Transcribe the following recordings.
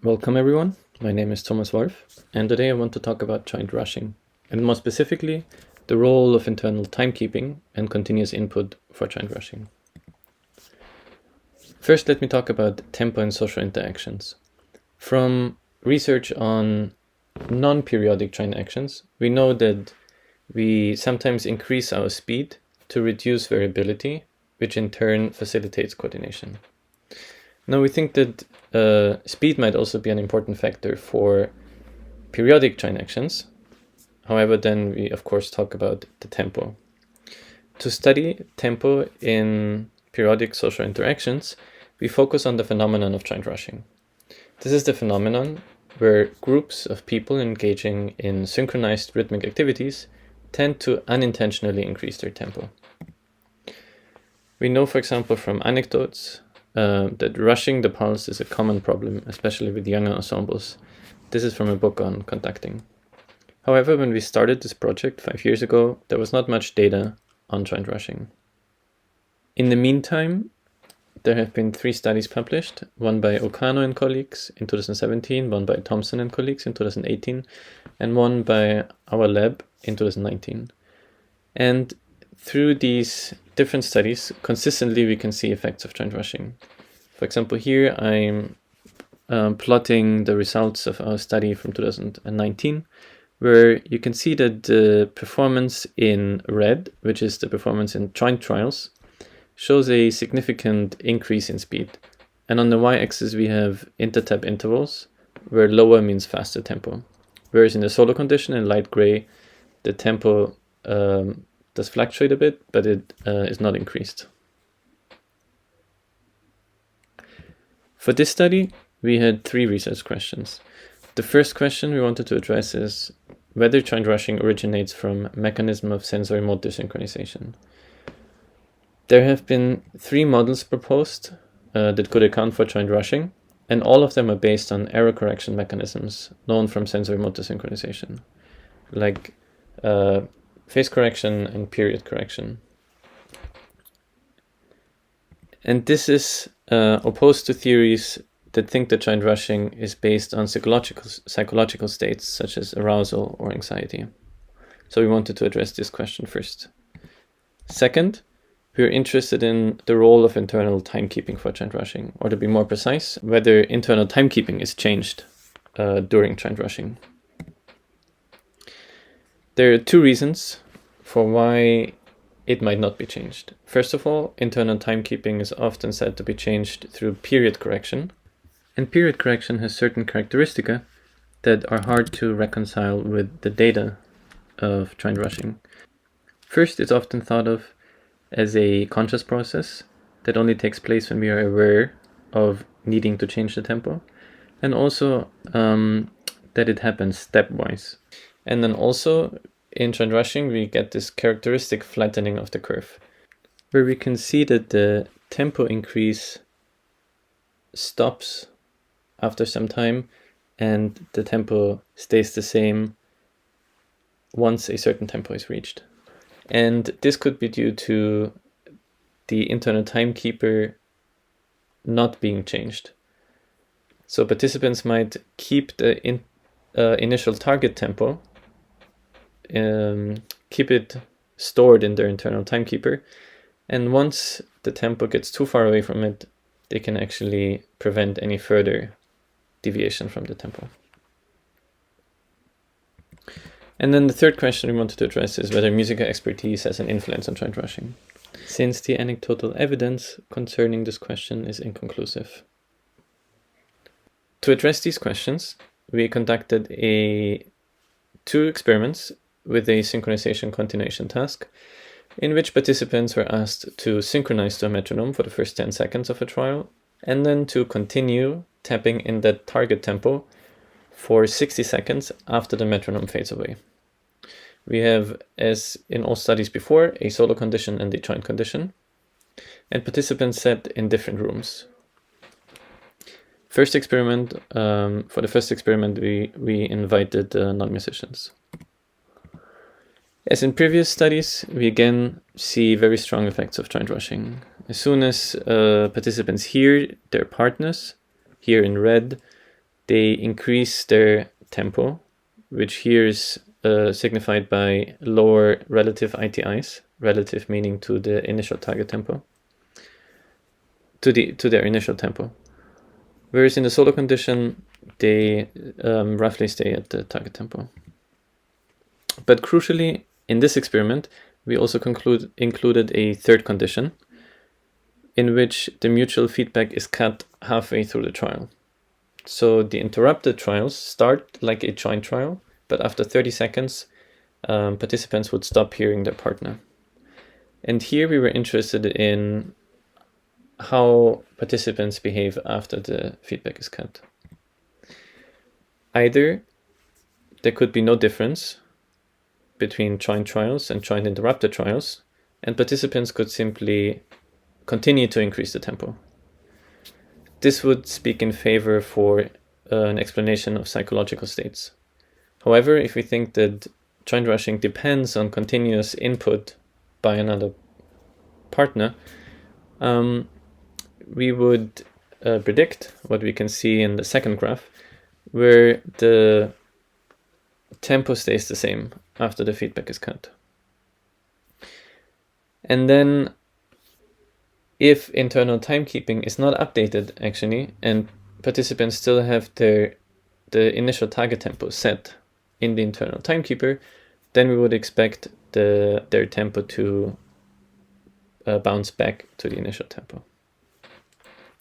Welcome everyone, my name is Thomas Wolf, and today I want to talk about joint rushing, and more specifically, the role of internal timekeeping and continuous input for joint rushing. First, let me talk about tempo and social interactions. From research on non-periodic joint actions, we know that we sometimes increase our speed to reduce variability, which in turn facilitates coordination. Now we think that speed might also be an important factor for periodic joint actions. However, then we of course talk about the tempo. To study tempo in periodic social interactions, we focus on the phenomenon of joint rushing. This is the phenomenon where groups of people engaging in synchronized rhythmic activities tend to unintentionally increase their tempo. We know, for example, from anecdotes that rushing the pulse is a common problem, especially with younger ensembles. This is from a book on conducting. However, when we started this project 5 years ago, there was not much data on joint rushing. In the meantime, there have been 3 studies published, one by Okano and colleagues in 2017, one by Thompson and colleagues in 2018, and one by our lab in 2019. And through these different studies, consistently we can see effects of joint rushing. For example, here I'm plotting the results of our study from 2019, where you can see that the performance in red, which is the performance in joint trials, shows a significant increase in speed. And on the y-axis we have intertab intervals, where lower means faster tempo. Whereas in the solo condition in light gray, the tempo does fluctuate a bit, but it is not increased. For this study, we had 3 research questions. The first question we wanted to address is whether joint rushing originates from a mechanism of sensorimotor synchronization. There have been 3 models proposed that could account for joint rushing, and all of them are based on error correction mechanisms known from sensorimotor synchronization, like phase correction and period correction. And this is opposed to theories that think that joint rushing is based on psychological states such as arousal or anxiety. So we wanted to address this question first. Second, we are interested in the role of internal timekeeping for joint rushing, or to be more precise, whether internal timekeeping is changed during joint rushing. There are 2 reasons for why it might not be changed. First of all, internal timekeeping is often said to be changed through period correction, and period correction has certain characteristics that are hard to reconcile with the data of joint rushing. First, it's often thought of as a conscious process that only takes place when we are aware of needing to change the tempo, and also that it happens stepwise. And then also in joint rushing we get this characteristic flattening of the curve, where we can see that the tempo increase stops after some time and the tempo stays the same once a certain tempo is reached. And this could be due to the internal timekeeper not being changed. So participants might keep the initial target tempo, keep it stored in their internal timekeeper, and once the tempo gets too far away from it, they can actually prevent any further deviation from the tempo. And then the third question we wanted to address is whether musical expertise has an influence on joint rushing, since the anecdotal evidence concerning this question is inconclusive. To address these questions, we conducted 2 experiments with a synchronization continuation task, in which participants were asked to synchronize to a metronome for the first 10 seconds of a trial, and then to continue tapping in that target tempo for 60 seconds after the metronome fades away. We have, as in all studies before, a solo condition and a joint condition, and participants sat in different rooms. For the first experiment, we invited non-musicians. As in previous studies, we again see very strong effects of joint rushing. As soon as participants hear their partners, here in red, they increase their tempo, which here is signified by lower relative ITIs, relative meaning to the initial target tempo, to their initial tempo. Whereas in the solo condition, they roughly stay at the target tempo. But crucially, in this experiment, we also included a third condition in which the mutual feedback is cut halfway through the trial. So the interrupted trials start like a joint trial, but after 30 seconds, participants would stop hearing their partner. And here we were interested in how participants behave after the feedback is cut. Either there could be no difference between joint trials and joint interrupted trials, and participants could simply continue to increase the tempo. This would speak in favor for an explanation of psychological states. However, if we think that joint rushing depends on continuous input by another partner, we would predict what we can see in the second graph, where the tempo stays the same after the feedback is cut. And then if internal timekeeping is not updated actually, and participants still have the initial target tempo set in the internal timekeeper, then we would expect their tempo to bounce back to the initial tempo,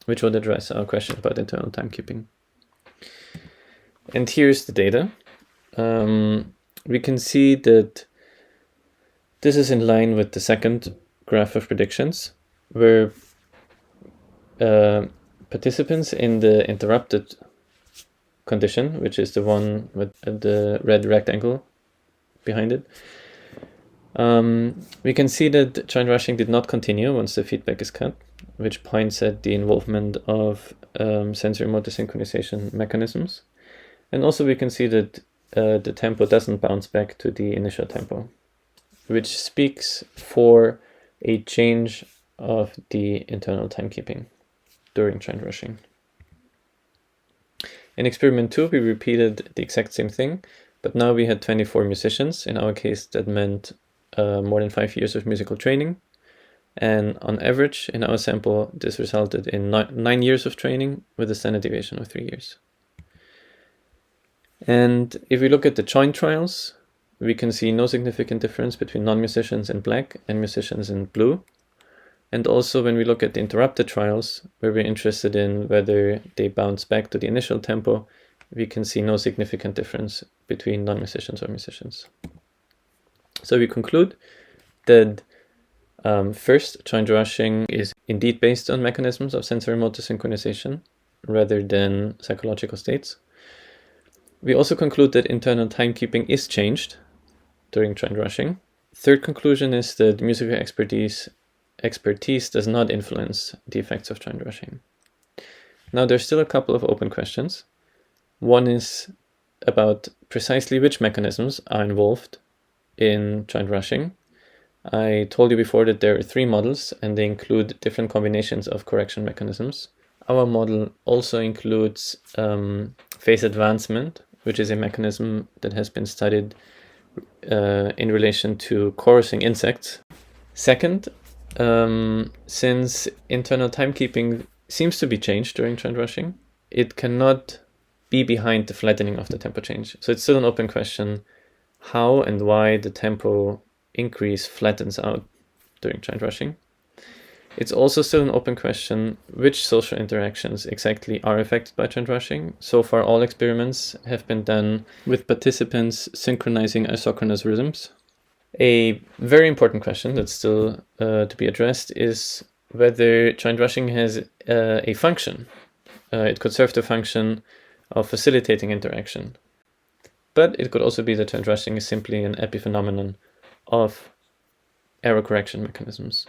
which would address our question about internal timekeeping. And here's the data. We can see that this is in line with the second graph of predictions, where participants in the interrupted condition, which is the one with the red rectangle behind it, we can see that joint rushing did not continue once the feedback is cut, which points at the involvement of sensorimotor synchronization mechanisms. And also we can see that the tempo doesn't bounce back to the initial tempo, which speaks for a change of the internal timekeeping during joint rushing. In experiment 2, we repeated the exact same thing, but now we had 24 musicians. In our case, that meant more than 5 years of musical training. And on average, in our sample, this resulted in 9 years of training with a standard deviation of 3 years. And if we look at the joint trials, we can see no significant difference between non-musicians in black and musicians in blue. And also when we look at the interrupted trials, where we're interested in whether they bounce back to the initial tempo, we can see no significant difference between non-musicians or musicians. So we conclude that first, joint rushing is indeed based on mechanisms of sensorimotor synchronization rather than psychological states. We also conclude that internal timekeeping is changed during joint rushing. Third conclusion is that musical expertise does not influence the effects of joint rushing. Now there's still a couple of open questions. One is about precisely which mechanisms are involved in joint rushing. I told you before that there are 3 models and they include different combinations of correction mechanisms. Our model also includes phase advancement, which is a mechanism that has been studied in relation to chorusing insects. Second, since internal timekeeping seems to be changed during joint rushing, it cannot be behind the flattening of the tempo change. So it's still an open question how and why the tempo increase flattens out during joint rushing. It's also still an open question which social interactions exactly are affected by joint rushing. So far, all experiments have been done with participants synchronizing isochronous rhythms. A very important question that's still to be addressed is whether joint rushing has a function. It could serve the function of facilitating interaction. But it could also be that joint rushing is simply an epiphenomenon of error correction mechanisms.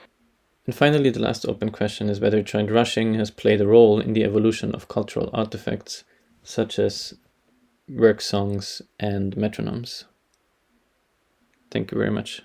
And finally, the last open question is whether joint rushing has played a role in the evolution of cultural artifacts such as work songs and metronomes. Thank you very much.